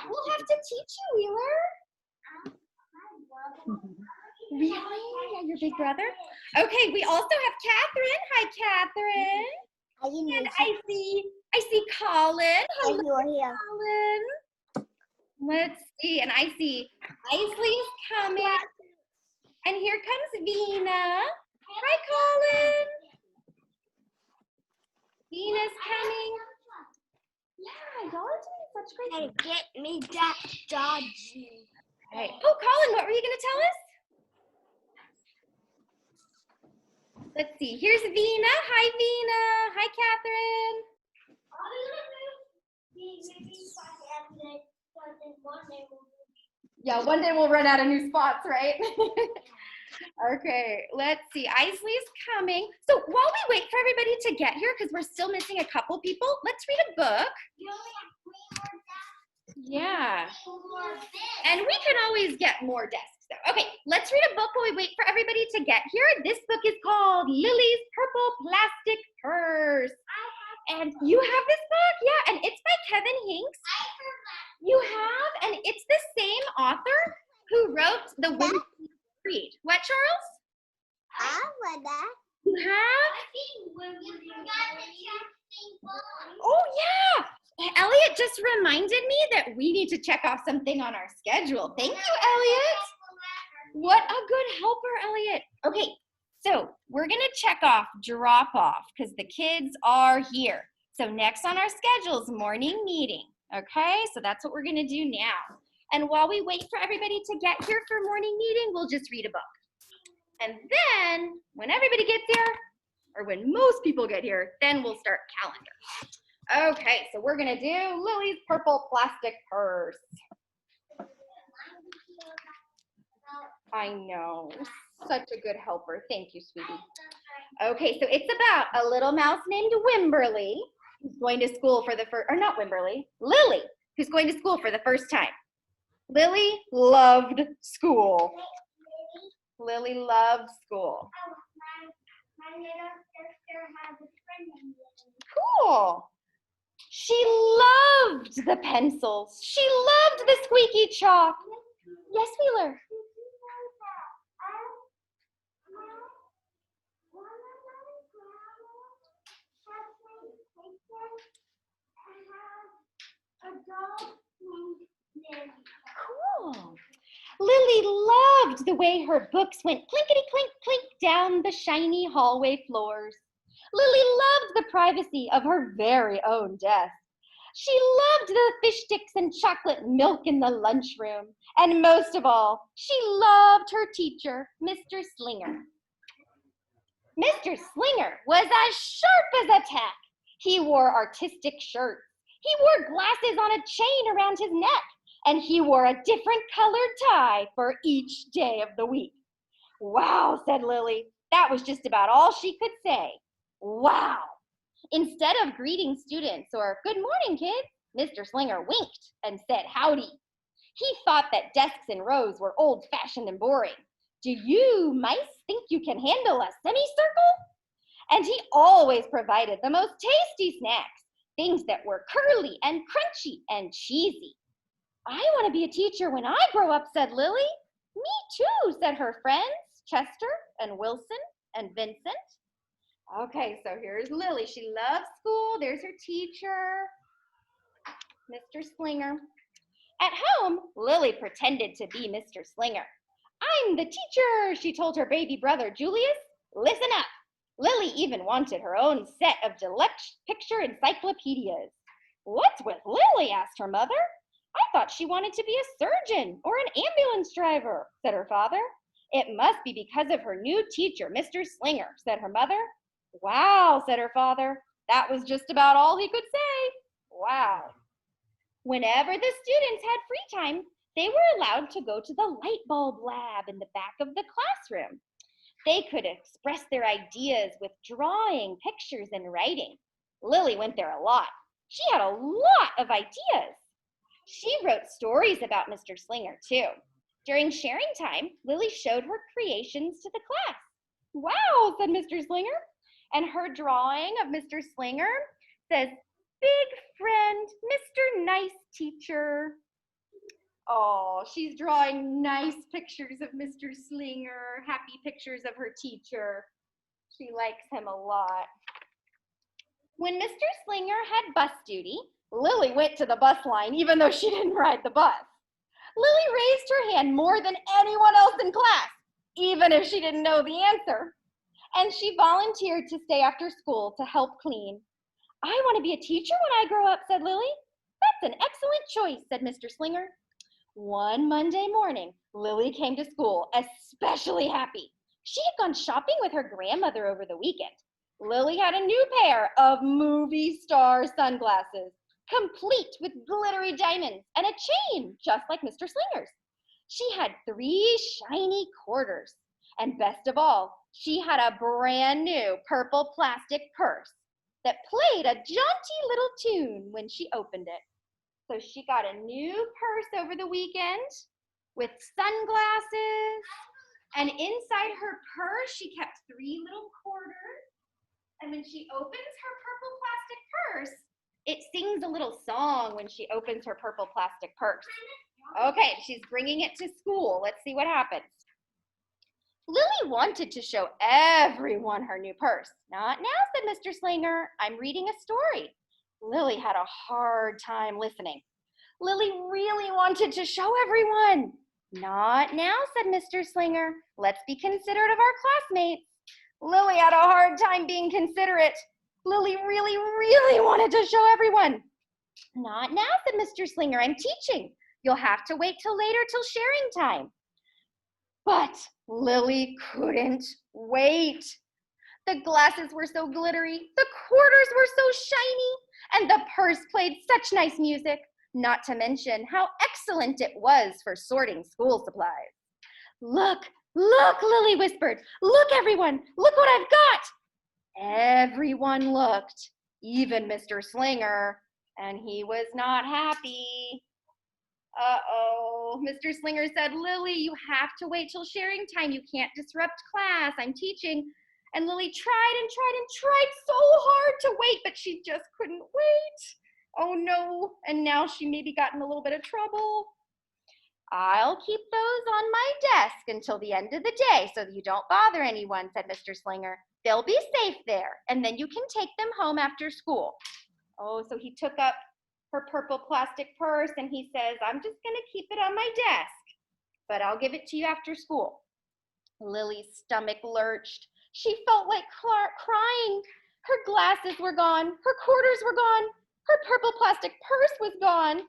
We'll have to teach you, Wheeler. Really? Yeah, your big brother? Okay, we also have Catherine. Hi, Catherine. And I see Colin. Hello, Colin. Let's see, and I see Isley's coming. And here comes Vina. Hi, Colin. Vina's coming. Yeah, y'all are doing such great Hey, get me that dodgy. Okay. Oh, Colin, what were you going to tell us? Let's see. Here's Vina. Hi, Vina. Hi, Catherine. Yeah, one day we'll run out of new spots, right? Okay, let's see. Isley's coming. So while we wait for everybody to get here, because we're still missing a couple people, let's read a book. Yeah. And we can always get more desks, though. Okay, let's read a book while we wait for everybody to get here. This book is called Lily's Purple Plastic Purse. And you have this book? Yeah, and it's by Kevin Hinks. You have, and it's the same author who wrote The Women Read. What, Charles? I read that. You have? Oh, yeah. Elliot just reminded me that we need to check off something on our schedule. Thank you, Elliot. What a good helper, Elliot. Okay, so we're going to check off drop off because the kids are here. So next on our schedule is morning meeting. Okay, so that's what we're going to do now. And while we wait for everybody to get here for morning meeting, we'll just read a book. And then when everybody gets here, or when most people get here, then we'll start calendar. Okay, so we're gonna do Lily's Purple Plastic Purse. I know, such a good helper. Thank you, sweetie. Okay, so it's about a little mouse named Wimberly, who's going to school for the first, or not Wimberly, Lily, who's going to school for the first time. Lily loved school. Lily loved school. My little sister has a friend named Lily. Cool. She loved the pencils. She loved the squeaky chalk. Yes, Wheeler. Cool. Lily loved the way her books went clinkety clink clink down the shiny hallway floors. Lily loved the privacy of her very own desk. She loved the fish sticks and chocolate milk in the lunchroom. And most of all, she loved her teacher, Mr. Slinger. Mr. Slinger was as sharp as a tack. He wore artistic shirts. He wore glasses on a chain around his neck. And he wore a different colored tie for each day of the week. Wow, said Lily. That was just about all she could say. Wow. Instead of greeting students or good morning, kids, Mr. Slinger winked and said howdy. He thought that desks and rows were old-fashioned and boring. Do you mice think you can handle a semicircle? And he always provided the most tasty snacks, things that were curly and crunchy and cheesy. I want to be a teacher when I grow up, said Lily. Me too, said her friends, Chester and Wilson and Vincent. Okay, so here's Lily. She loves school. There's her teacher, Mr. Slinger. At home, Lily pretended to be Mr. Slinger. I'm the teacher, she told her baby brother, Julius. Listen up. Lily even wanted her own set of deluxe picture encyclopedias. What's with Lily? Asked her mother. I thought she wanted to be a surgeon or an ambulance driver, said her father. It must be because of her new teacher, Mr. Slinger, said her mother. Wow, said her father. That was just about all he could say. Wow. Whenever the students had free time, they were allowed to go to the light bulb lab in the back of the classroom. They could express their ideas with drawing, pictures, and writing. Lily went there a lot. She had a lot of ideas. She wrote stories about Mr. Slinger, too. During sharing time, Lily showed her creations to the class. Wow, said Mr. Slinger. And her drawing of Mr. Slinger says, big friend, Mr. Nice Teacher. Oh, she's drawing nice pictures of Mr. Slinger, happy pictures of her teacher. She likes him a lot. When Mr. Slinger had bus duty, Lily went to the bus line even though she didn't ride the bus. Lily raised her hand more than anyone else in class, even if she didn't know the answer. And she volunteered to stay after school to help clean. I want to be a teacher when I grow up, said Lily. That's an excellent choice, said Mr. Slinger. One Monday morning, Lily came to school especially happy. She had gone shopping with her grandmother over the weekend. Lily had a new pair of movie star sunglasses, complete with glittery diamonds and a chain, just like Mr. Slinger's. She had 3 shiny quarters. And best of all, she had a brand new purple plastic purse that played a jaunty little tune when she opened it. So she got a new purse over the weekend with sunglasses. And inside her purse, she kept 3 little quarters. And when she opens her purple plastic purse, it sings a little song when she opens her purple plastic purse. Okay, she's bringing it to school. Let's see what happens. Lily wanted to show everyone her new purse. Not now, said Mr. Slinger. I'm reading a story. Lily had a hard time listening. Lily really wanted to show everyone. Not now, said Mr. Slinger. Let's be considerate of our classmates. Lily had a hard time being considerate. Lily really wanted to show everyone. Not now, said Mr. Slinger. I'm teaching. You'll have to wait till later, till sharing time. But Lily couldn't wait. The glasses were so glittery, the quarters were so shiny, and the purse played such nice music, not to mention how excellent it was for sorting school supplies. Look, Lily whispered. Look, everyone, look what I've got. Everyone looked, even Mr. Slinger, and he was not happy. Uh-oh, Mr. Slinger said, Lily, you have to wait till sharing time. You can't disrupt class. I'm teaching. And Lily tried so hard to wait, but she just couldn't wait. Oh no, and now she maybe got in a little bit of trouble. I'll keep those on my desk until the end of the day so that you don't bother anyone, said Mr. Slinger. They'll be safe there, and then you can take them home after school. Oh, so he took up her purple plastic purse and he says, I'm just gonna keep it on my desk, but I'll give it to you after school. Lily's stomach lurched. She felt like crying. Her glasses were gone. Her quarters were gone. Her purple plastic purse was gone.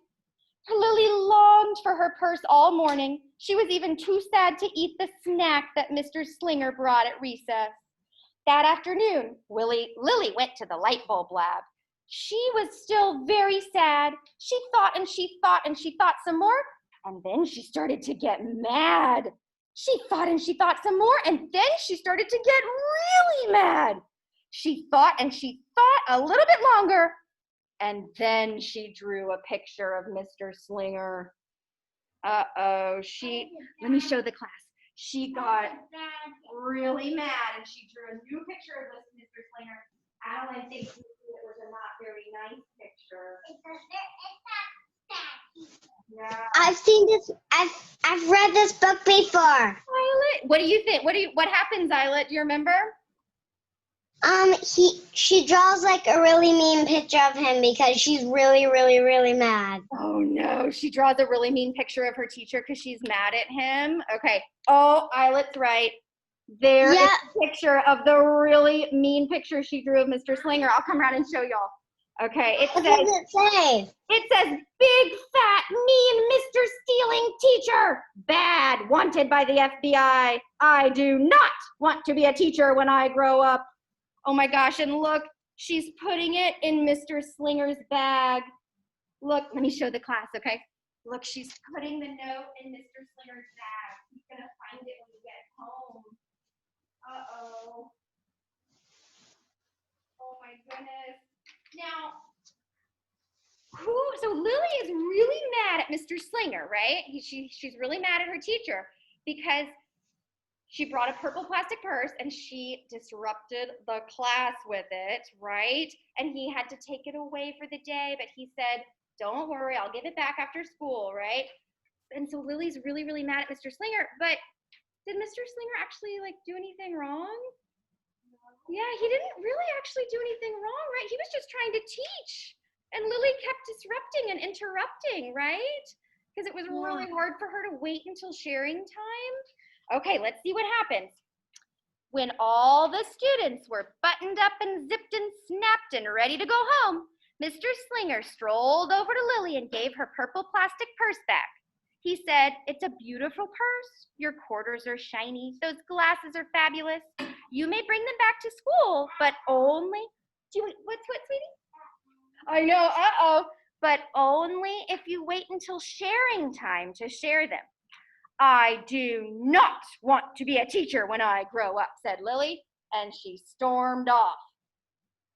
Lily longed for her purse all morning. She was even too sad to eat the snack that Mr. Slinger brought at recess. That afternoon, Lily went to the light bulb lab. She was still very sad. She thought some more, and then she started to get mad. She thought some more, and then she started to get really mad. She thought a little bit longer, and then she drew a picture of Mr. Slinger. Uh-oh, let me show the class. She got really mad, and she drew a new picture of Mr. Slinger. Adeline thinks it was a not very nice picture. Yeah. I've seen this. I've read this book before. Violet, what do you think? What happens, Violet? Do you remember? She draws like a really mean picture of him because she's really mad. Oh no, she draws a really mean picture of her teacher because she's mad at him. Okay. Oh, Violet's right. There is a picture of the really mean picture she drew of Mr. Slinger. I'll come around and show y'all. Okay, What does it say? It says, big, fat, mean Mr. Stealing teacher. Bad, wanted by the FBI. I do not want to be a teacher when I grow up. Oh my gosh, and look, she's putting it in Mr. Slinger's bag. Look, let me show the class, okay? Look, she's putting the note in Mr. Slinger's bag. He's gonna find it when he gets home. Uh-oh. Oh my goodness. Now, so Lily is really mad at Mr. Slinger, right? She's really mad at her teacher because she brought a purple plastic purse and she disrupted the class with it, right? And he had to take it away for the day, but he said, don't worry, I'll give it back after school, right? And so Lily's really, really mad at Mr. Slinger, but did Mr. Slinger actually like do anything wrong? Yeah, he didn't really actually do anything wrong, right? He was just trying to teach. And Lily kept disrupting and interrupting, right? Because it was really hard for her to wait until sharing time. Okay, let's see what happens. When all the students were buttoned up and zipped and snapped and ready to go home, Mr. Slinger strolled over to Lily and gave her purple plastic purse back. He said, "It's a beautiful purse. Your quarters are shiny. Those glasses are fabulous. You may bring them back to school, but only..." What, sweetie? I know, but only if you wait until sharing time to share them. "I do not want to be a teacher when I grow up," said Lily, and she stormed off.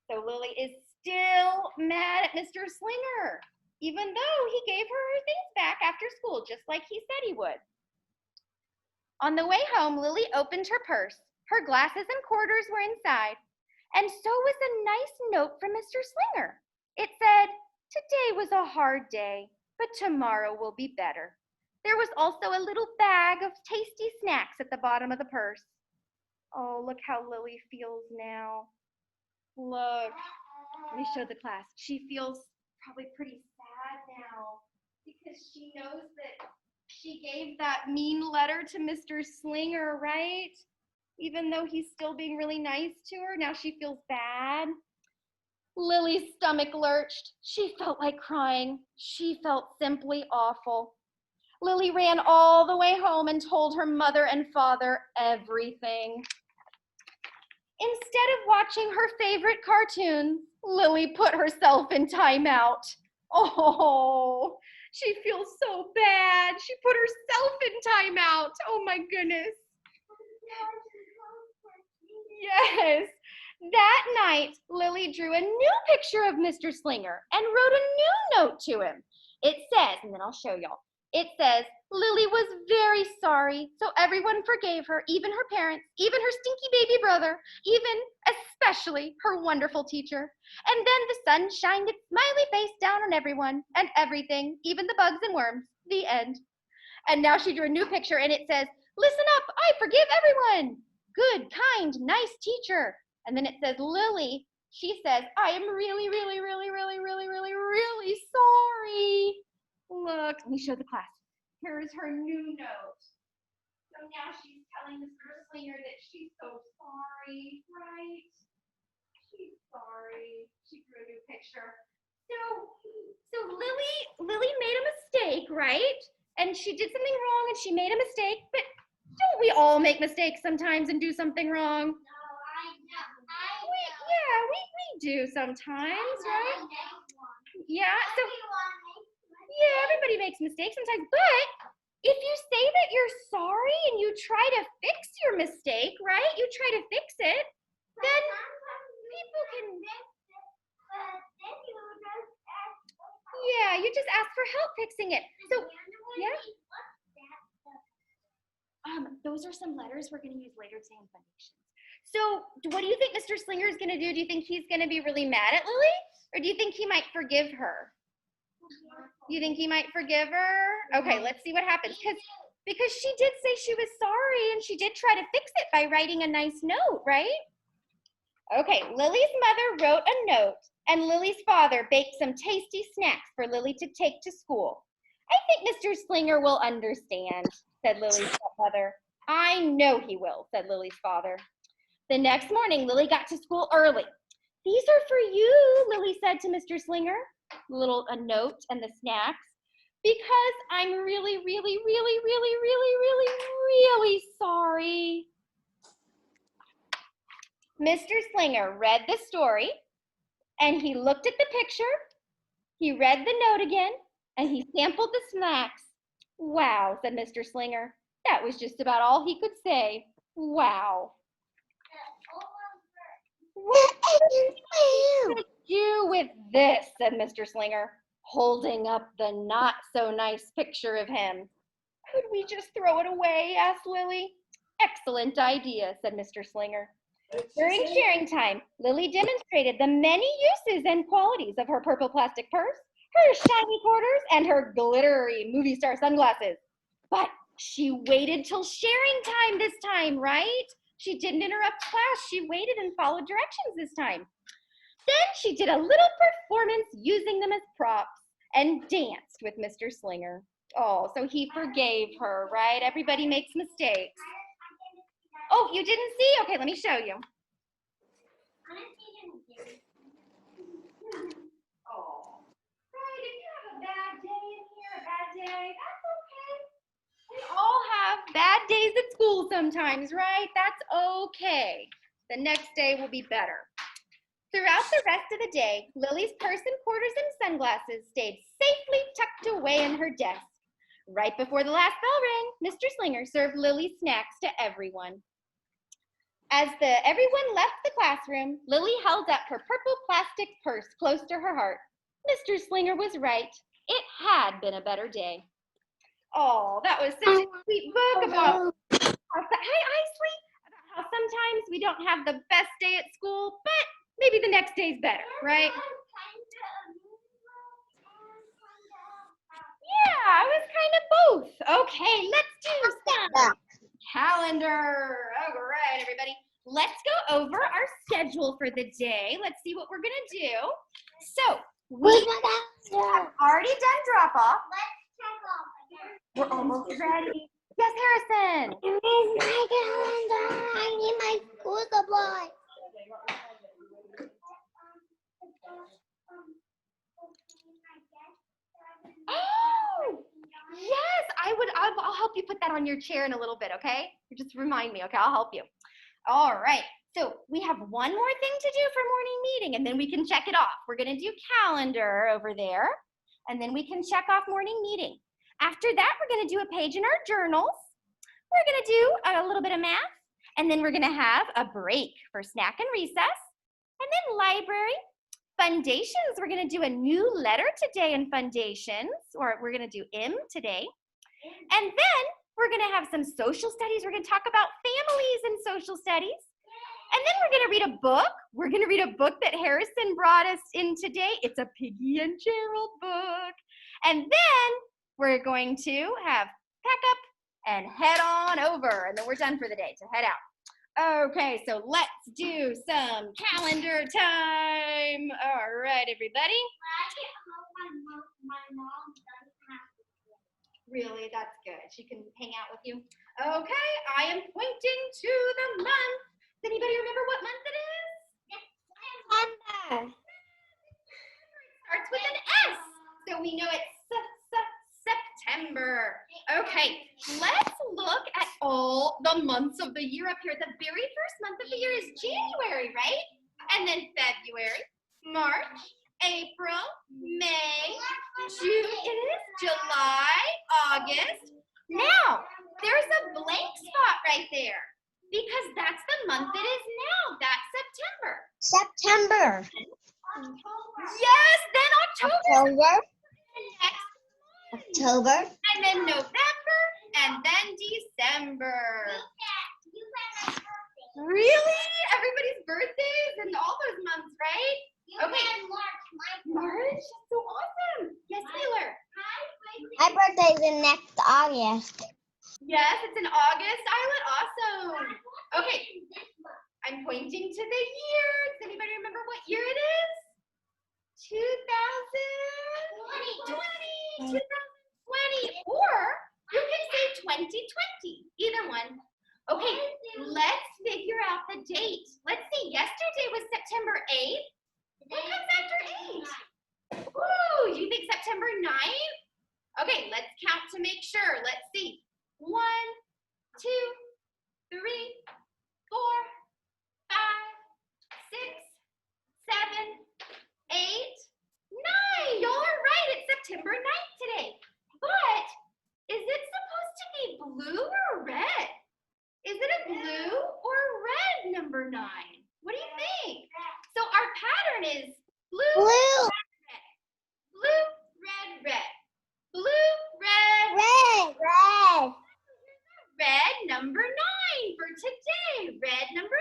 So Lily is still mad at Mr. Slinger, even though he gave her things back after school, just like he said he would. On the way home, Lily opened her purse. Her glasses and quarters were inside, and so was a nice note from Mr. Slinger. It said, "Today was a hard day, but tomorrow will be better." There was also a little bag of tasty snacks at the bottom of the purse. Oh, look how Lily feels now. Look, let me show the class. She feels probably pretty sad now because she knows that she gave that mean letter to Mr. Slinger, right? Even though he's still being really nice to her, now she feels bad. Lily's stomach lurched. She felt like crying. She felt simply awful. Lily ran all the way home and told her mother and father everything. Instead of watching her favorite cartoons, Lily put herself in timeout. Oh, she feels so bad. She put herself in timeout. Oh my goodness. Yes. That night, Lily drew a new picture of Mr. Slinger and wrote a new note to him. It says, and then I'll show y'all. It says, "Lily was very sorry, so everyone forgave her, even her parents, even her stinky baby brother, even, especially, her wonderful teacher. And then the sun shined its smiley face down on everyone and everything, even the bugs and worms. The end." And now she drew a new picture, and it says, "Listen up, I forgive everyone. Good, kind, nice teacher." And then it says, Lily, she says, "I am really, really, really, really, really, really, really sorry." Look, let me show the class. Here's her new note. So now she's telling Mr. Slinger that she's so sorry, right? She's sorry. She drew a new picture. So Lily made a mistake, right? And she did something wrong and she made a mistake, but don't we all make mistakes sometimes and do something wrong? We do sometimes, right? Yeah, so yeah, everybody makes mistakes sometimes, but if you say that you're sorry and you try to fix your mistake, right? You try to fix it, then people can, yeah, you just ask for help fixing it. So, yeah. Those are some letters we're going to use later today in Foundations. So, what do you think Mr. Slinger is going to do? Do you think he's going to be really mad at Lily? Or do you think he might forgive her? You think he might forgive her? Okay, let's see what happens. Because she did say she was sorry and she did try to fix it by writing a nice note, right? Okay, Lily's mother wrote a note and Lily's father baked some tasty snacks for Lily to take to school. "I think Mr. Slinger will understand," said Lily's stepmother. "I know he will," said Lily's father. The next morning, Lily got to school early. "These are for you," Lily said to Mr. Slinger. A note and the snacks. "Because I'm really, really, really, really, really, really, really sorry." Mr. Slinger read the story, and he looked at the picture, he read the note again, and he sampled the snacks. "Wow," said Mr. Slinger. That was just about all he could say. Wow. "What to do with this?" said Mr. Slinger, holding up the not-so-nice picture of him. "Could we just throw it away?" asked Lily. "Excellent idea," said Mr. Slinger. During sharing time, Lily demonstrated the many uses and qualities of her purple plastic purse, her shiny quarters, and her glittery movie star sunglasses. But she waited till sharing time this time, right? She didn't interrupt class. She waited and followed directions this time. Then she did a little performance using them as props and danced with Mr. Slinger. Oh, so he forgave her, right? Everybody makes mistakes. Oh, you didn't see? Okay, let me show you. Oh, right, if you have a bad day in here, a bad day, that's okay. We all have bad days at school sometimes, right? That's okay. The next day will be better. Throughout the rest of the day, Lily's purse and quarters and sunglasses stayed safely tucked away in her desk. Right before the last bell rang, Mr. Slinger served Lily snacks to everyone. As everyone left the classroom, Lily held up her purple plastic purse close to her heart. Mr. Slinger was right. It had been a better day. Oh, that was such a sweet book about how sometimes we don't have the best day at school, but maybe the next day's better, right? Yeah, it was kind of both. Okay, let's do some calendar. All right, everybody. Let's go over our schedule for the day. Let's see what we're going to do. So, we have already done drop-off. We're almost ready. Yes, Harrison. Where's my calendar? I need my school supply. Oh, yes, I'll help you put that on your chair in a little bit, okay? Just remind me, okay? I'll help you. All right, so we have one more thing to do for morning meeting, and then we can check it off. We're gonna do calendar over there, and then we can check off morning meeting. After that, we're gonna do a page in our journals. We're gonna do a little bit of math, and then we're gonna have a break for snack and recess, and then library. Fundations, we're gonna do a new letter today in Fundations, or we're gonna do M today. And then we're gonna have some social studies. We're gonna talk about families in social studies. And then we're gonna read a book. We're gonna read a book that Harrison brought us in today. It's a Piggy and Gerald book. And then we're going to have pack up and head on over. And then we're done for the day, so head out. Okay, so let's do some calendar time. All right, everybody. Really, that's good. She can hang out with you. Okay, I am pointing to the month. Does anybody remember what month it is? September. It starts with an S, so we know it's September. Okay, let's look at all the months of the year up here. The very first month of the year is January, right? And then February, March, April, May, June, it is July, August. Now, there's a blank spot right there because that's the month it is now. That's September. September. Yes, then October. Next. October. And then November, and then December. Really? Everybody's birthdays and all those months, right? Okay. March? So awesome. Yes, Taylor. My birthday's in next August. Yes, it's in August. Islet, awesome. Okay. I'm pointing to the year. Does anybody remember what year it is? 2020. 2020. Or you can say 2020. Either one. Okay, let's figure out the date. Let's see, yesterday was September 8th. What comes after 8? Ooh, you think September 9th? Okay, let's count to make sure. Let's see. 1, 2, 3, 4, 5, 6, 7, 8, 9. Y'all are right, it's September 9th today. But is it supposed to be blue or red? Is it a blue or red number 9? What do you think? So our pattern is blue, Blue. red, red. Blue, red, Red. red number 9 for today. Red number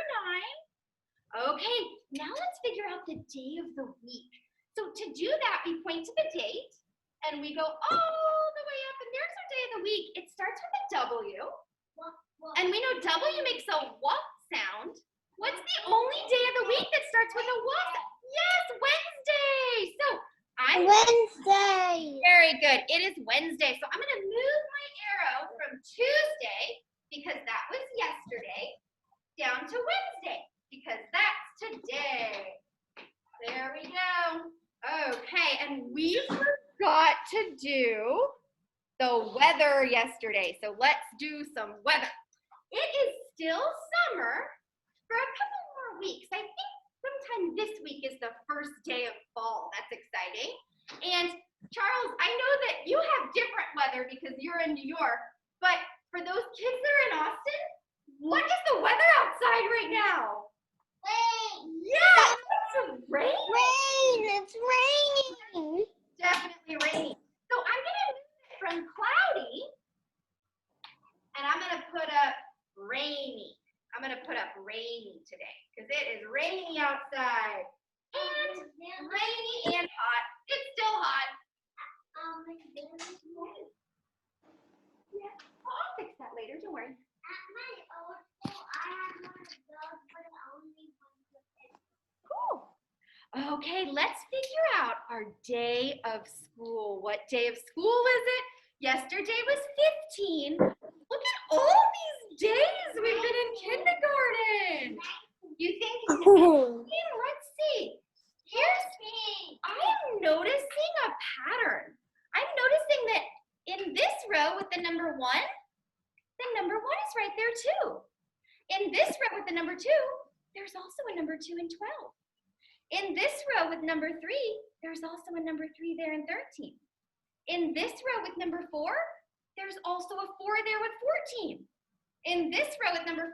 9. Okay, now let's figure out the day of the week. So to do that, we point to the date and we go all the way up, and there's our day of the week. It starts with a W, and we know W makes a what sound. What's the only day of the week that starts with a what? Yes, Wednesday. So I'm Wednesday. very good. It is Wednesday. So I'm going to move my arrow from Tuesday, because that was yesterday, down to Wednesday, because that's today. There we go. Okay, and we forgot to do the weather yesterday. So let's do some weather. It is still summer for a couple more weeks. I think sometime this week is the first day of fall. That's exciting. And Charles, I know that you have different weather because you're in New York, but for those kids that are in Austin, what is the weather outside right now? Rain. Yeah, it's rain. It's raining. Definitely raining. So I'm gonna move it from cloudy, and I'm gonna put up rainy. I'm gonna put up rainy today because it is rainy outside. And rainy and hot. It's still hot. Yeah, I'll fix that later, don't worry. At my old school, I had one of those, but it only went to Cool. Okay, let's figure out our day of school. What day of school is it? Yesterday was 15. Look at all these days we've been in kindergarten. You think it's 15? Let's see. I am noticing a pattern. I'm noticing that in this row with the number 1, the number 1 is right there too. In this row with the number 2, there's also a number 2 and 12. In this row with number 3, there's also a number 3 there in 13. In this row with number 4, there's also a 4 there with 14. In this row with number 5,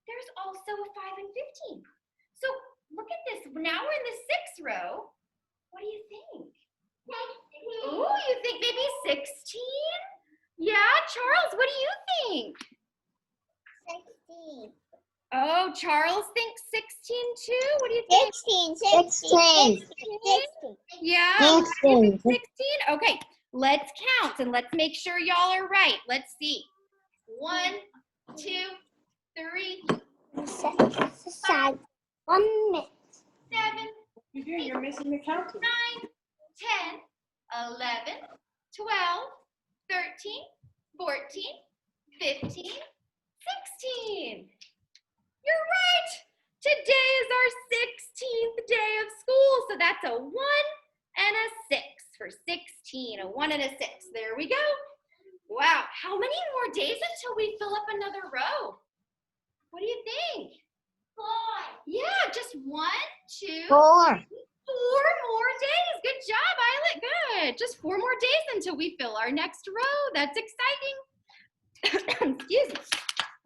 there's also a 5 and 15. So look at this. Now we're in the 6th row. What do you think? Oh, you think maybe 16? Yeah, Charles, what do you think? 16. Oh, Charles thinks 16 too. What do you think? 16. Yeah, 16. 16. Okay, let's count and let's make sure y'all are right. Let's see. 1, 2, 3, 1 minute. 7, You're missing the counting. 9, 10, 11, 12, 13, 14, 15, 16. You're right. Today is our 16th day of school. So that's a 1 and a 6 for 16. A 1 and a 6. There we go. Wow. How many more days until we fill up another row? What do you think? 4. Yeah, just 1, 2, 4 4. more days. Good job, Islet. Good. Just 4 more days until we fill our next row. That's exciting. Excuse me.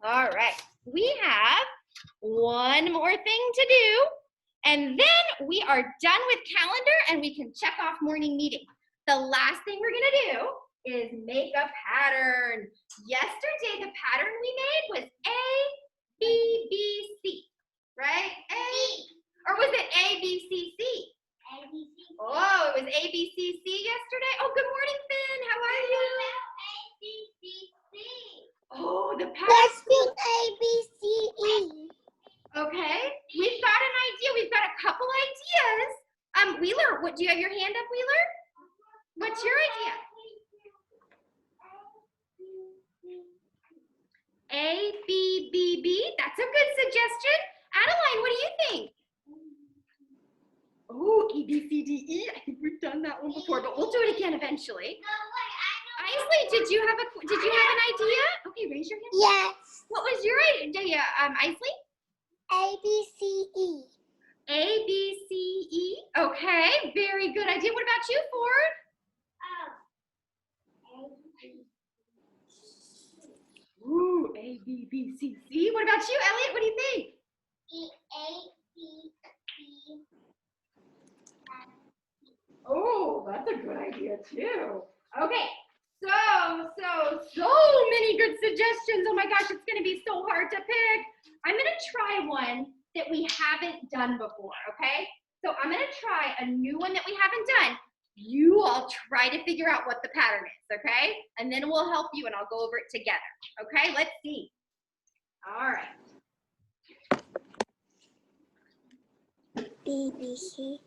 All right. We have one more thing to do, and then we are done with calendar and we can check off morning meeting. The last thing we're gonna do is make a pattern. Yesterday, the pattern we made was A, B, B, C, right? Or was it A, B, C, C? Oh, it was A, B, C, C yesterday? Oh, good morning, Finn. How are you? Oh, the pattern. Let's do A, B, C, E. Okay, we've got an idea. We've got a couple ideas. Wheeler, what do you have your hand up, Wheeler? What's your idea? A, B, B, B. That's a good suggestion. Adeline, what do you think? Oh, A, B, C, D, E. I think we've done that one before, but we'll do it again eventually. Isley, did you have an idea? Okay, raise your hand. Yes. What was your idea, Isley? A, B, C, E. A, B, C, E. Okay, very good idea. What about you, Ford? Ooh, A, B, B, C, C. What about you, Elliot? What do you think? Oh, that's a good idea too. Okay, so many good suggestions. Oh my gosh, it's gonna be so hard to pick. I'm gonna try one that we haven't done before, okay? So I'm gonna try a new one that we haven't done, you all try to figure out what the pattern is, okay? And then we'll help you and I'll go over it together, okay? Let's see. All right. BBC.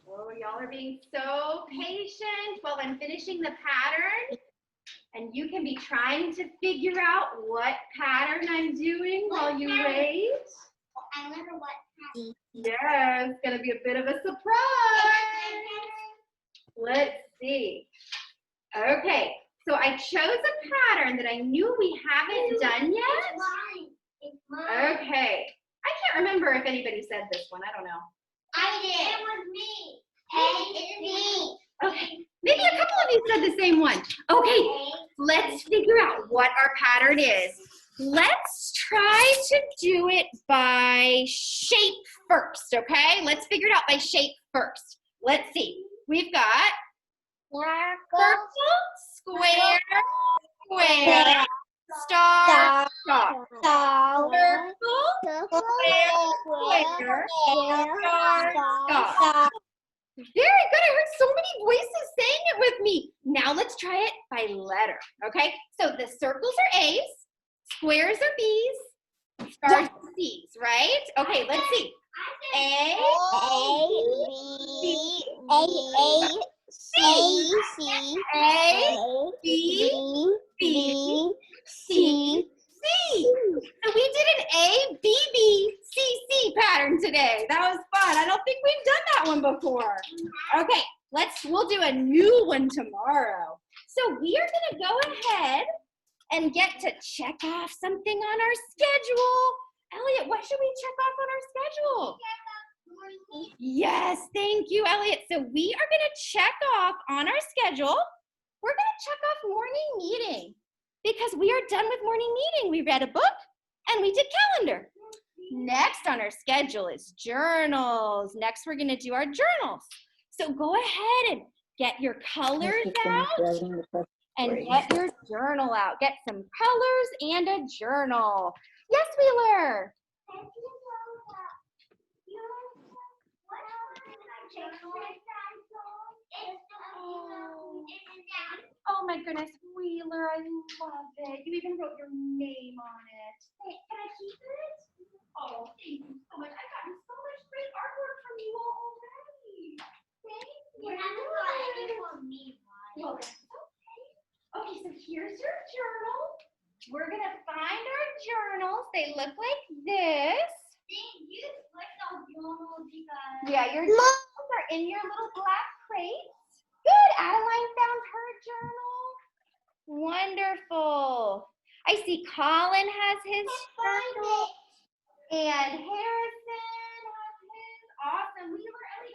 Oh, y'all are being so patient while I'm finishing the pattern. And you can be trying to figure out what pattern I'm doing while you wait. I wonder what. Yeah, it's gonna be a bit of a surprise. Let's see. Okay, so I chose a pattern that I knew we haven't done yet. Mine. It's mine. Okay, I can't remember if anybody said this one. I don't know. I did. It was me. It's me. Okay, maybe a couple of you said the same one. Okay, let's figure out what our pattern is. Let's try to do it by shape first, okay? Let's figure it out by shape first. Let's see. We've got circle, square, square, star, star. Circle, square, square, star, star. Very good. I heard so many voices saying it with me. Now let's try it by letter, okay? So the circles are A's, squares are B's, stars are C's, right? Okay, let's see. A, B, A, C, C, A, B, B, C, C. So we did an A, B, B, C, C pattern today. That was fun. I don't think we've done that one before. Okay, we'll do a new one tomorrow. So we are gonna go ahead and get to check off something on our schedule. Elliot, what should we check off on our schedule? Yes, thank you, Elliot. So we are gonna check off on our schedule. We're gonna check off morning meeting because we are done with morning meeting. We read a book and we did calendar. Next on our schedule is journals. Next, we're gonna do our journals. So go ahead and get your colors out and get your journal out. Get some colors and a journal. Yes, Wheeler. Oh my goodness, Wheeler, I love it. You even wrote your name on it. Hey, can I keep it? Oh, thank you so much. I've gotten so much great artwork from you all already. Thank you. You haven't got any from me, Well, that's okay. Okay, so here's your journal. We're gonna find our journals. They look like this. You like those journals because. Yeah, your journals are in your little black crates. Good. Adeline found her journal. Wonderful. I see Colin has his journal. And Harrison has his. Awesome. Wheeler, Ellie.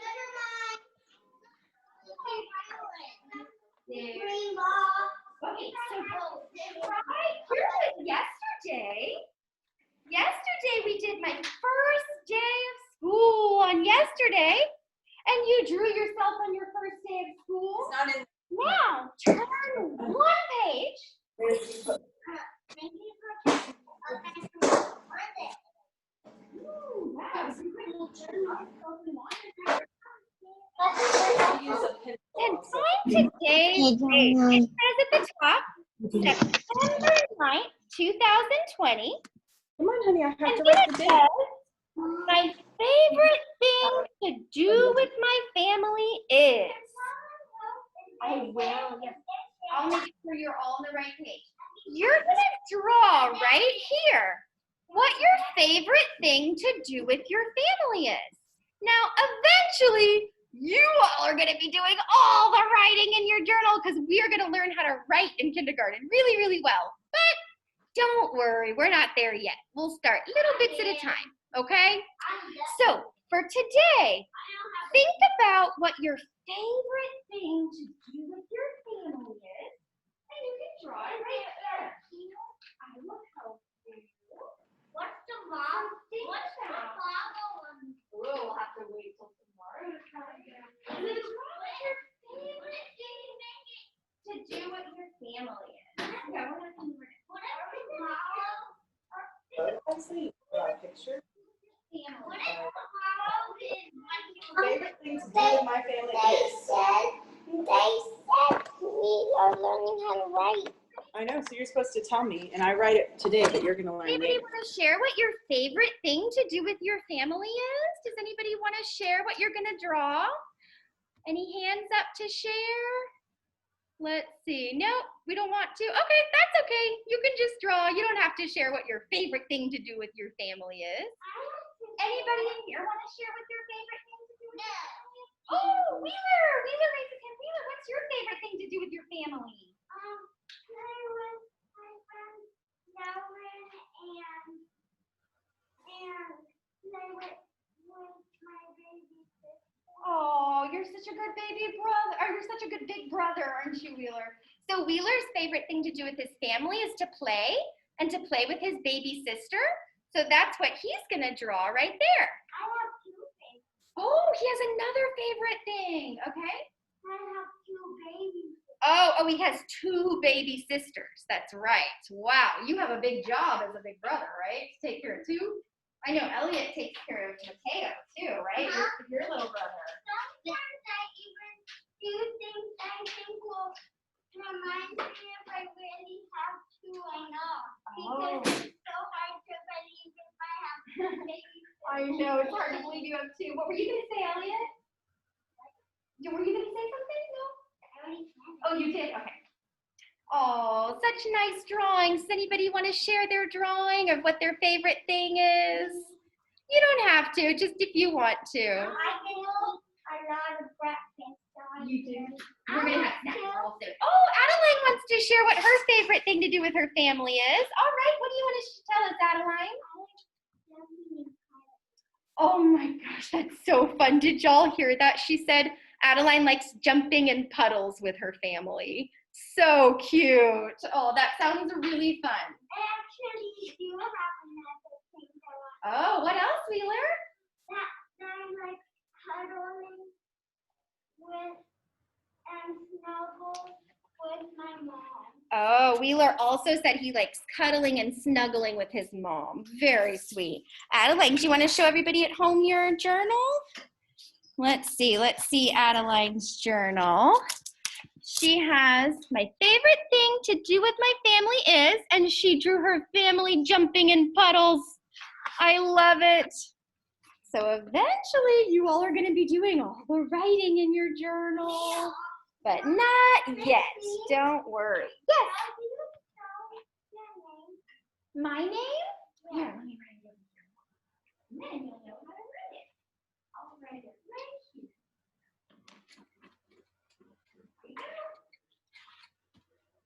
There. Okay, so here was yesterday. Yesterday we did my first day of school on yesterday. And you drew yourself on your first day of school. It's not in. Now, turn one page. Ooh, wow. And find today's date. It says at the top, September 9th, 2020. Come on, honey, I have And to then write it the date. says, my favorite thing to do with my family is. I will, yes. I'll make sure you're all on the right page. You're gonna draw right here what your favorite thing to do with your family is. Now, eventually, you all are gonna be doing all the writing in your journal because we are gonna learn how to write in kindergarten really, really well. But don't worry, we're not there yet. We'll start little bits at a time, okay? So, for today, think about what your favorite thing to do with your family is, and you can draw it right there. I will help you. What's the mom? Think What's the about. mom? We'll have to wait till tomorrow to tell you. What is your favorite thing to do with your family is? Yeah, we're not gonna What is the mom? favorite thing to do with my family is. They said we are learning how to write. I know, so you're supposed to tell me, and I write it today, but you're gonna learn Anybody later. want to share what your favorite thing to do with your family is? Does anybody want to share what you're going to draw? Any hands up to share? Let's see. Nope, we don't want to. Okay, that's okay. You can just draw. You don't have to share what your favorite thing to do with your family is. Anybody in here want to share what your favorite thing to do with your family? Oh, Wheeler! Wheeler raises his hand. Wheeler, what's your favorite thing to do with your family? Play with my friends Darwin and play with my baby sister. Oh, you're such a good baby brother, or you're such a good big brother, aren't you, Wheeler? So Wheeler's favorite thing to do with his family is to play and to play with his baby sister. So that's what he's gonna draw right there. I have two babies. Oh, he has another favorite thing, okay? I have two babies. Oh, he has two baby sisters. That's right. Wow, you have a big job as a big brother, right? To take care of two? I know Elliot takes care of Mateo too, right? Your little brother. Sometimes I even do things I think will remind me if I really have to or not. Because it's so hard to believe if I have two babies. I know, it's hard to believe you have two. What were you gonna say, Elliot? Were you gonna say something? No? I already said it. Oh, you did? Okay. Oh, such nice drawings. Does anybody want to share their drawing of what their favorite thing is? You don't have to, just if you want to. I can eat a lot of breakfast. So I You do? can- We're gonna have snacks also. Oh, Adeline wants to share what her favorite thing to do with her family is. All right, what do you want to tell us, Adeline? Oh my gosh, that's so fun. Did y'all hear that? She said Adeline likes jumping in puddles with her family. So cute. Oh, that sounds really fun. I actually do have another thing I want. Oh, what else, Wheeler? That I like cuddling with and snuggle with my mom. Oh, Wheeler also said he likes cuddling and snuggling with his mom. Very sweet. Adeline, do you want to show everybody at home your journal? Let's see Adeline's journal. She has my favorite thing to do with my family is, and she drew her family jumping in puddles. I love it. So eventually you all are going to be doing all the writing in your journal, but not yet. Don't worry. Yes. How do you spell your name? My name? Here, let me write it over here. And then you'll know how to write it. I'll write it right here.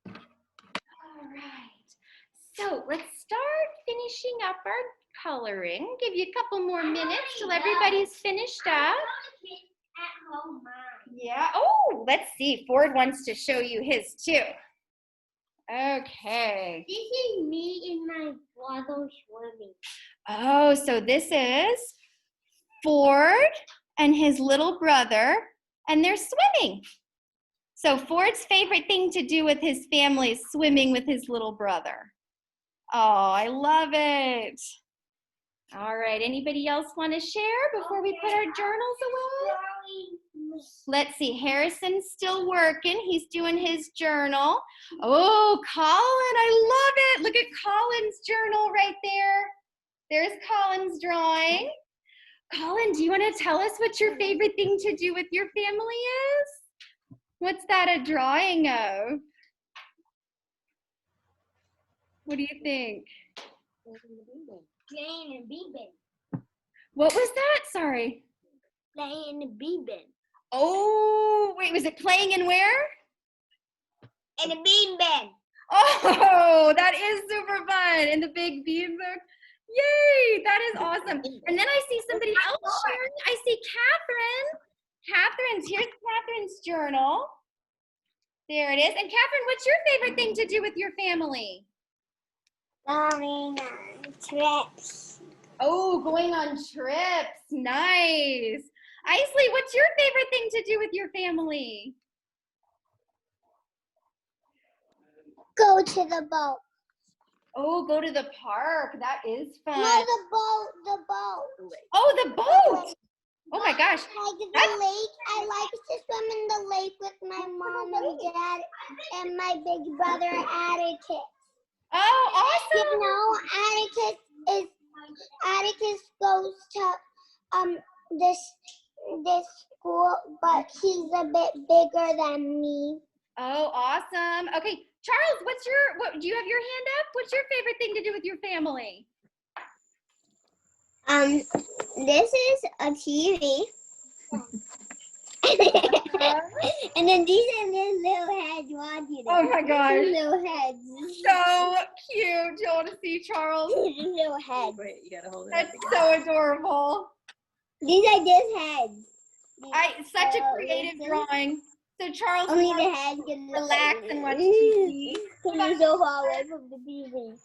All right. So let's start finishing up our coloring. Give you a couple more minutes till everybody's finished up. At home, Mom. Yeah. Oh, let's see. Ford wants to show you his too. Okay. This is me and my brother swimming. Oh, so this is Ford and his little brother, and they're swimming. So Ford's favorite thing to do with his family is swimming with his little brother. Oh, I love it. All right, anybody else want to share before we put our journals away? Let's see, Harrison's still working. He's doing his journal. Oh, Colin, I love it. Look at Colin's journal right there. There's Colin's drawing. Colin, do you want to tell us what your favorite thing to do with your family is? What's that a drawing of? What do you think? Playing and beeping. What was that? Sorry. Playing and beeping. Oh, wait, was it playing in where? And a bean bin. Oh, that is super fun. In the big bean book. Yay, that is awesome. And then I see somebody else sharing. I see Catherine. Here's Catherine's journal. There it is. And Catherine, what's your favorite thing to do with your family? Going on trips. Oh, going on trips. Nice. Isley, what's your favorite thing to do with your family? Go to the boat. Oh, go to the park. That is fun. No, the boat. Oh, the boat. Oh my gosh. Like the lake. I like to swim in the lake with my mom and dad and my big brother Atticus. Oh, You awesome. know, Atticus goes to this school, but he's a bit bigger than me. Oh, awesome. Okay, Charles, do you have your hand up? What's your favorite thing to do with your family? This is a TV. And then these are the little heads watching it. Oh my gosh. Little heads. So cute. Do you want to see Charles? Little heads. Wait, you gotta hold it That's up so adorable. These are just heads. Such a creative drawing. So Charles Only wants the heads to can relax and watch TV. Can you so far away from the TV?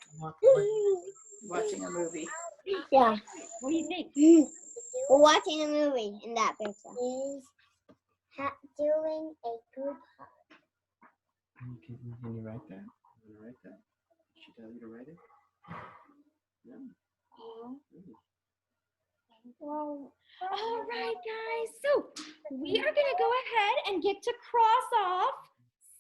Watching a movie. Yeah. What do you think? We're watching a movie in that picture. Is doing a group hug. Can you write that? Can you write that? Did she tell you to write it? No. Really? Well, all right, guys. So we are going to go ahead and get to cross off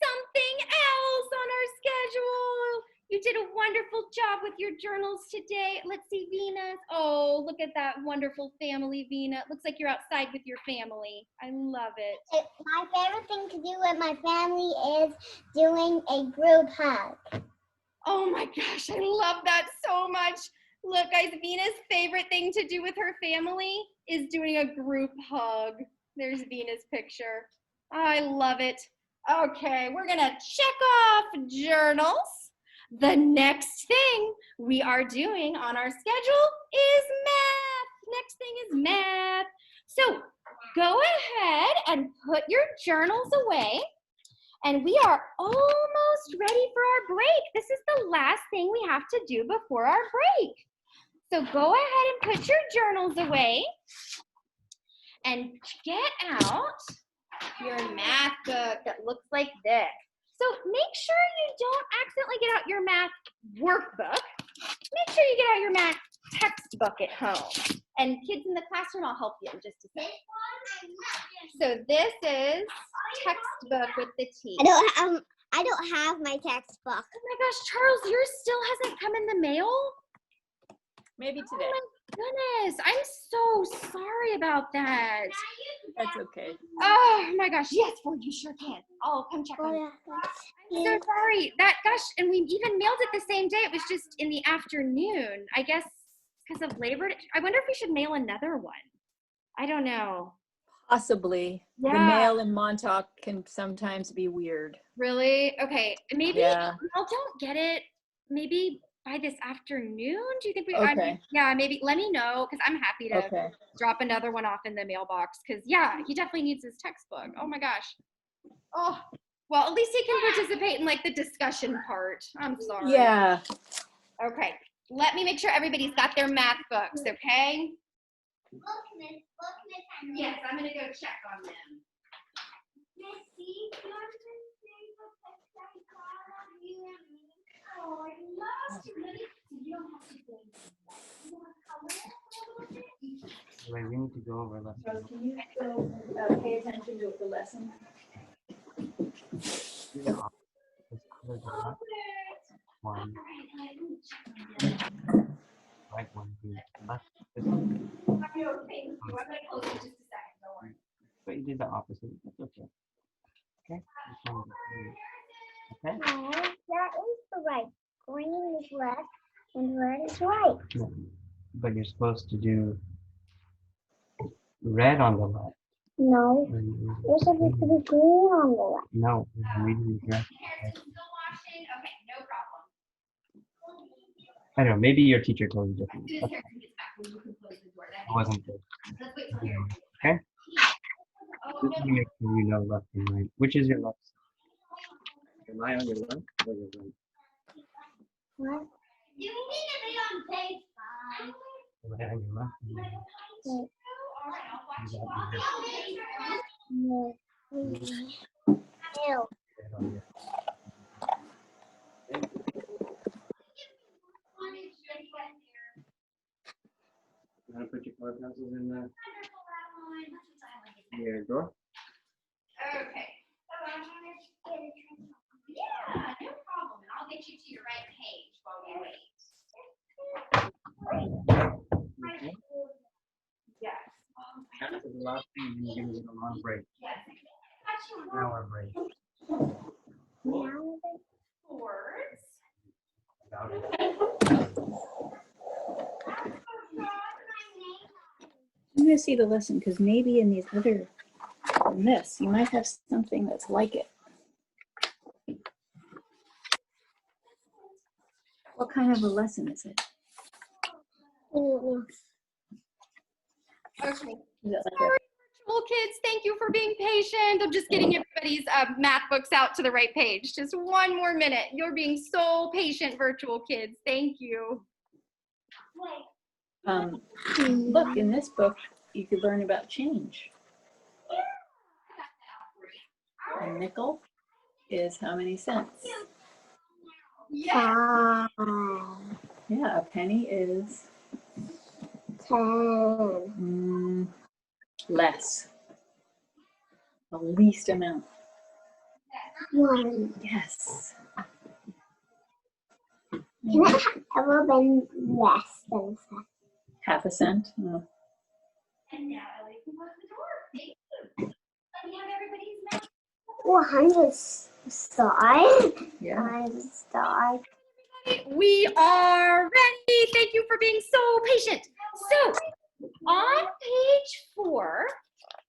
something else on our schedule. You did a wonderful job with your journals today. Let's see, Venus. Oh, look at that wonderful family, Venus. It looks like you're outside with your family. I love it. My favorite thing to do with my family is doing a group hug. Oh my gosh, I love that so much. Look, guys, Venus' favorite thing to do with her family is doing a group hug. There's Venus' picture. I love it. Okay, we're gonna check off journals. The next thing we are doing on our schedule is math. Next thing is math. So go ahead and put your journals away. And we are almost ready for our break. This is the last thing we have to do before our break. So go ahead and put your journals away and get out your math book that looks like this. So make sure you don't accidentally get out your math workbook. Make sure you get out your math textbook at home. And kids in the classroom, I'll help you in just a second. So this is textbook with the T. I don't have my textbook. Oh my gosh, Charles, yours still hasn't come in the mail? Maybe today. Oh my goodness, I'm so sorry about that. That's okay. Oh my gosh, yes, Ford, you sure can. I'll come check on it. I'm so sorry. Gosh, and we even mailed it the same day. It was just in the afternoon. I guess because of Labor Day. I wonder if we should mail another one. I don't know. Possibly. Yeah. The mail in Montauk can sometimes be weird. Really? Okay, maybe Yeah. I'll don't get it. Maybe by this afternoon. Do you think we? Okay. Yeah, maybe. Let me know because I'm happy to Okay. drop another one off in the mailbox. Because yeah, he definitely needs his textbook. Oh my gosh. Oh, well, at least he can participate in like the discussion part. I'm sorry. Yeah. Okay. Let me make sure everybody's got their math books. Okay. Look, Miss Henry. Yes, I'm gonna go check on them. Missy, you're the favorite picture I got of you and me. Oh, I love you. Really? You don't have to do anything. You want to color it a little bit? Wait, we need to go over lesson. Charles, can you pay attention to the lesson? Yeah. Let's color the left one, right one, the left. This one. Okay. I'm gonna close it just a second. Don't worry. But you did the opposite. That's okay. Okay. This one is okay. No, that is the right. Green is left and red is right. No. But you're supposed to do red on the left. No, and you're supposed to be green on the left. No, I'm reading the dress. Hair's still washing. Okay, no problem. I don't know. Maybe your teacher told you different. As soon as Harrison gets back, you can close the door. It wasn't good. Let's wait till Harrison. Okay. Oh, Just to make sure you know left and right. Which is your left side? Am I on your left or your right? What? You need to be on page 5. Am I on your left or your right? all right, I'll watch you. No. Ew. Red on your- You want to put your color pencils in the Your door. Okay. Yeah, no problem. And I'll get you to your right page while we wait. Okay. Yes. After the last thing, and you're gonna get a long break. Yes. An hour break. Words. About it. I'm going to see the lesson because maybe in these other, in this, you might have something that's like it. What kind of a lesson is it? Okay. Is it like Virtual kids, thank you for being patient. I'm just getting everybody's math books out to the right page. Just one more minute. You're being so patient, virtual kids. Thank you. look, in this book, you could learn about change. A nickel is how many cents? Yeah. Yeah, a penny is 10. Less. The least amount. 1. Yes. Can it ever been less than Half a cent? No. And now Ellie can close the door. Thank you. Let me have everybody's math. 400 side? Yeah. 5 star. We are ready. Thank you for being so patient. So, on page 4,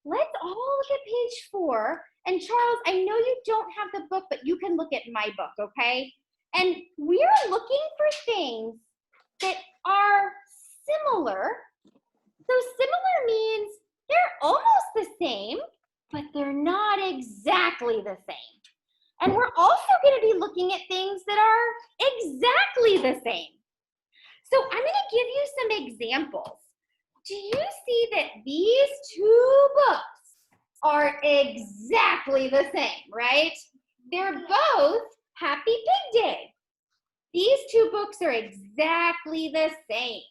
let's all look at page 4. And Charles, I know you don't have the book, but you can look at my book, okay? And we're looking for things that are similar. So similar means they're almost the same, but they're not exactly the same. And we're also going to be looking at things that are exactly the same. So I'm going to give you some examples. Do you see that these 2 books are exactly the same, right? They're both Happy Pig Day. These 2 books are exactly the same,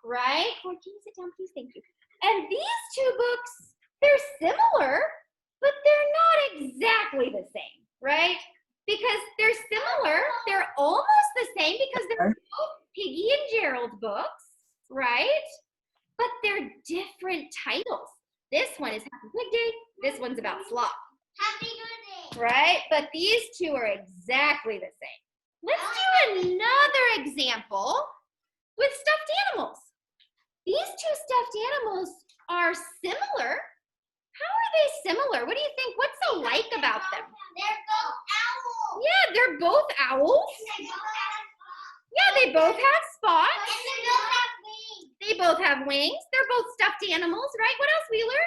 right? Can you sit down, please? Thank you. And these 2 books, they're similar, but they're not exactly the same, right? Because they're similar, they're almost the same because they're both Piggy and Gerald books, right? But they're different titles. This one is Happy Pig Day, this one's about slop, Happy birthday. right? But these 2 are exactly the same. Let's do another example with stuffed animals. These 2 stuffed animals are similar. How are they similar? What do you think? What's so like about them? They're both owls. Yeah, they're both owls. Yeah, they both have spots. And they both have wings. They both have wings. They're both stuffed animals, right? What else, Wheeler?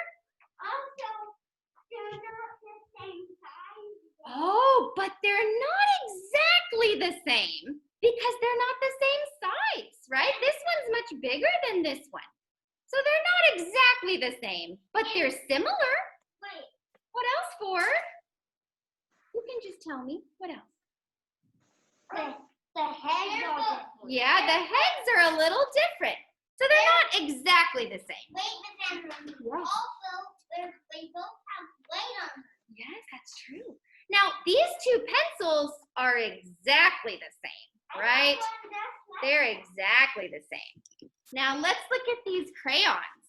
Also, they're not the same size. Oh, but they're not exactly the same because they're not the same size, right? This one's much bigger than this one. So they're not exactly the same, but they're similar. Wait. What else, Ford? You can just tell me. What else? The heads are different. Yeah, the heads are a little different. So they're not exactly the same. Wait, but then also, they both have weight on them. Yes, that's true. Now, these 2 pencils are exactly the same, right? They're exactly the same. Now, let's look at these crayons.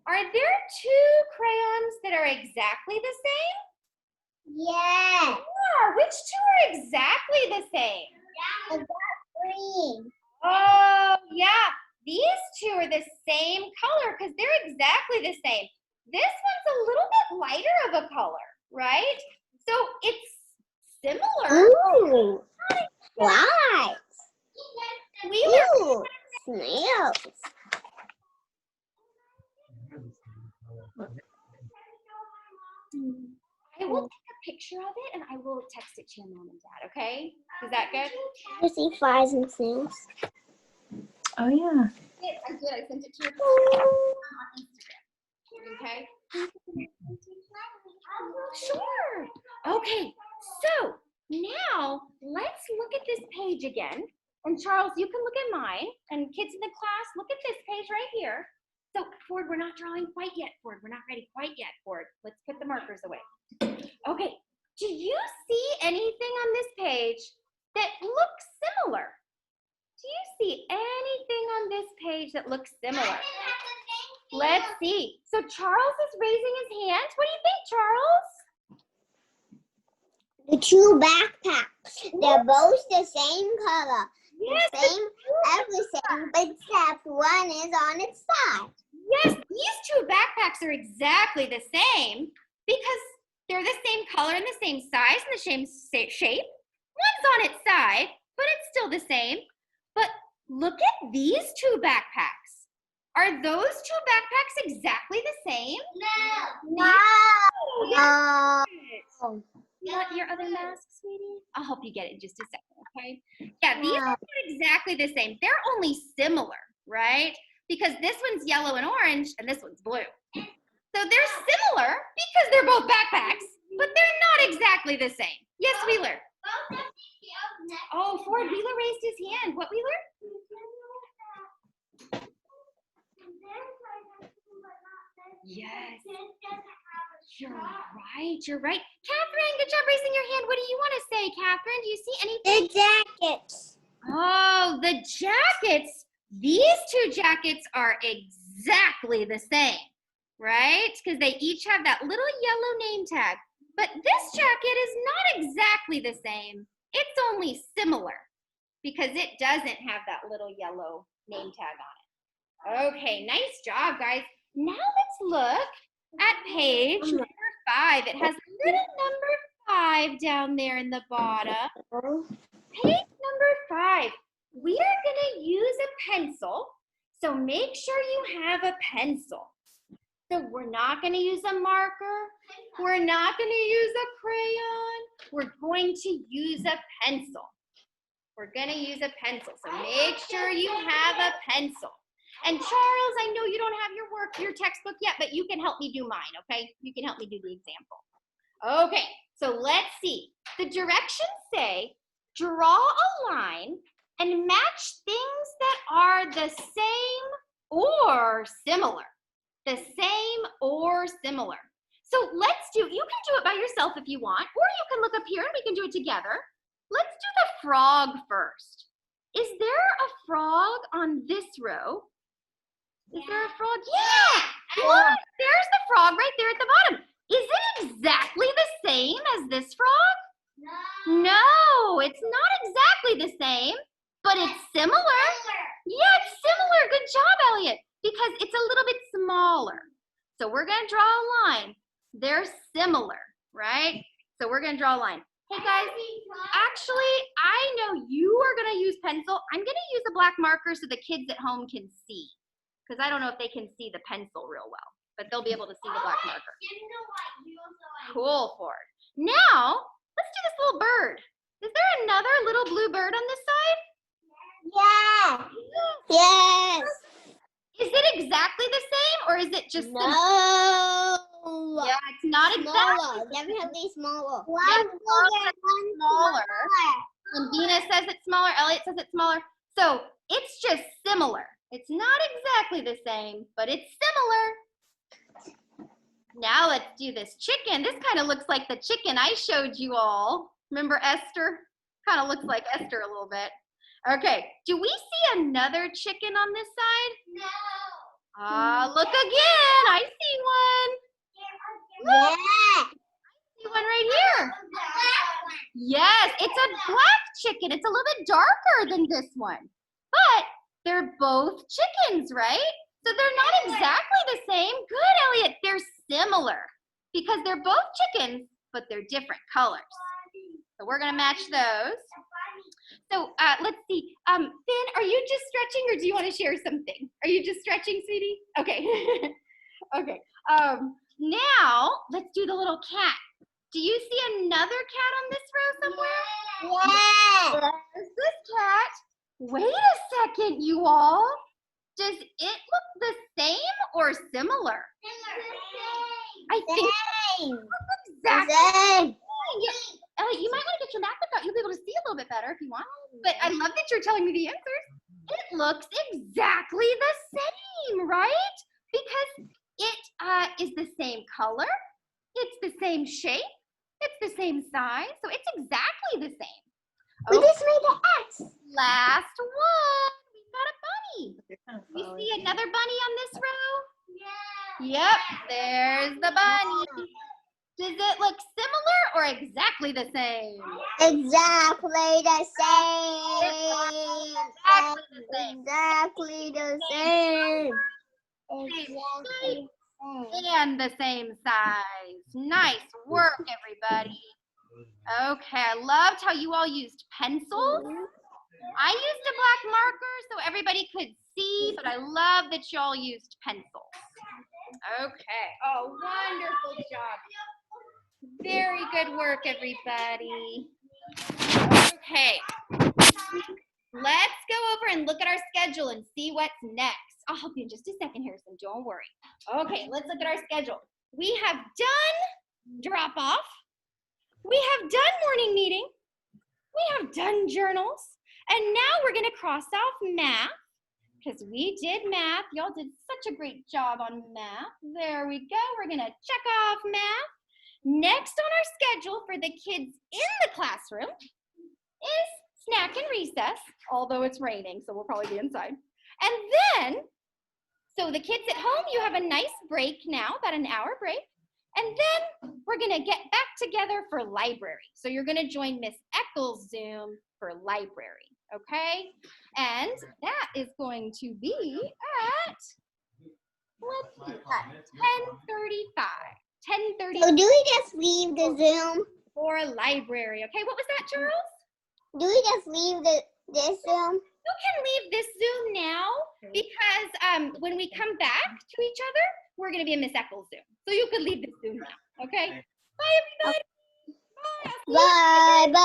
Are there 2 crayons that are exactly the same? Yes. Yeah, which 2 are exactly the same? I got green. Oh, yeah. These 2 are the same color because they're exactly the same. This one's a little bit lighter of a color, right? So it's similar. Ooh. Right. Wheeler. Ooh. Snails. I will take a picture of it and I will text it to your mom and dad, okay? Is that good? You see flies and snails? Oh, yeah. I did. I sent it to your phone on Instagram. Okay? Sure. Okay, so now let's look at this page again. And Charles, you can look at mine. And kids in the class, look at this page right here. So, Ford, we're not drawing quite yet, Ford. We're not ready quite yet, Ford. Let's put the markers away. Okay, do you see anything on this page that looks similar? Do you see anything on this page that looks similar? Let's see. So Charles is raising his hand. What do you think, Charles? The two backpacks. They're both the same color. Yes, Same, everything, except one is on its side. yes, these two backpacks are exactly the same because they're the same color and the same size and the same shape. One's on its side, but it's still the same. But look at these two backpacks. Are those two backpacks exactly the same? No. You want your other mask, sweetie? I'll help you get it in just a second, okay? Yeah, these are exactly the same. They're only similar, right? Because this one's yellow and orange, and this one's blue. So they're similar because they're both backpacks, but they're not exactly the same. Yes, Wheeler? Oh, Ford, Wheeler raised his hand. What, Wheeler? Yes. You're right. You're right. Catherine, good job raising your hand. What do you want to say, Catherine? Do you see anything? The jackets. Oh, the jackets. These two jackets are exactly the same, right? Because they each have that little yellow name tag. But this jacket is not exactly the same. It's only similar because it doesn't have that little yellow name tag on it. Okay, nice job, guys. Now let's look at page number 5. It has little number 5 down there in the bottom. Page number 5. We are going to use a pencil, so make sure you have a pencil. So we're not going to use a marker. We're not going to use a crayon. We're going to use a pencil. We're going to use a pencil, so make sure you have a pencil. And Charles, I know you don't have your textbook yet, but you can help me do mine, okay? You can help me do the example. Okay, so let's see. The directions say, draw a line and match things that are the same or similar. The same or similar. So let's do, you can do it by yourself if you want, or you can look up here and we can do it together. Let's do the frog first. Is there a frog on this row? Is there a frog? Yeah! Look, there's the frog right there at the bottom. Is it exactly the same as this frog? No, it's not exactly the same, but it's similar. Yeah, it's similar. Good job, Elliot, because it's a little bit smaller. So we're going to draw a line. They're similar, right? So we're going to draw a line. Hey, guys, actually, I know you are going to use pencil. I'm going to use a black marker so the kids at home can see, because I don't know if they can see the pencil real well, but they'll be able to see the black marker. Cool, Ford. Now, let's do this little bird. Is there another little blue bird on this side? Yeah. Yes. Is it exactly the same, or is it just No. Yeah, it's not exactly. Smaller. Definitely smaller. Yeah, smaller. And Dina says it's smaller. Elliot says it's smaller. So it's just similar. It's not exactly the same, but it's similar. Now let's do this chicken. This kind of looks like the chicken I showed you all. Remember Esther? Kind of looks like Esther a little bit. Okay, do we see another chicken on this side? No. Look again. I see one. Look, Yeah. I see one right here. Yes, it's a black chicken. It's a little bit darker than this one. But they're both chickens, right? So they're not exactly the same. Good, Elliot. They're similar because they're both chickens, but they're different colors. So we're going to match those. So let's see. Finn, are you just stretching or do you want to share something? Are you just stretching, sweetie? Okay. Okay. Now, let's do the little cat. Do you see another cat on this row somewhere? Yeah. There's this cat. Wait a second, you all. Does it look the same or similar? I think Same. exactly. Same. Elliot, you might want to get your MacBook out. You'll be able to see a little bit better if you want. But I love that you're telling me the answers. It looks exactly the same, right? because it is the same color, it's the same shape, it's the same size, so it's exactly the same. We Okay, just made an X. last one. We've got a bunny. They're kind of You far see away. another bunny on this row? Yeah. Yep, there's the bunny. Does it look similar or exactly the same? Exactly the same. Exactly the same. Exactly the same. And the same size. Nice work, everybody. Okay, I loved how you all used pencils. I used a black marker so everybody could see, but I love that y'all used pencils. Okay, oh, wonderful job. Very good work, everybody. Okay, let's go over and look at our schedule and see what's next. I'll help you in just a second, Harrison, don't worry. Okay, let's look at our schedule. We have done drop off. We have done morning meeting. We have done journals. And now we're gonna cross off math because we did math. Y'all did such a great job on math. There we go, we're gonna check off math. Next on our schedule for the kids in the classroom is snack and recess, although it's raining, so we'll probably be inside. And then, so the kids at home, you have a nice break now, about an hour break. And then we're gonna get back together for library. So you're gonna join Miss Eccles' Zoom for library, okay? And that is going to be at, let's see, at 10:35. 10:30 So do we just leave the Zoom? for library. Okay, what was that, Charles? Do we just leave this Zoom? You can leave this Zoom now because when we come back to each other, we're going to be in Miss Eccles' Zoom. So you could leave this Zoom now, okay? Bye, everybody. Bye. I'll see you Bye bye.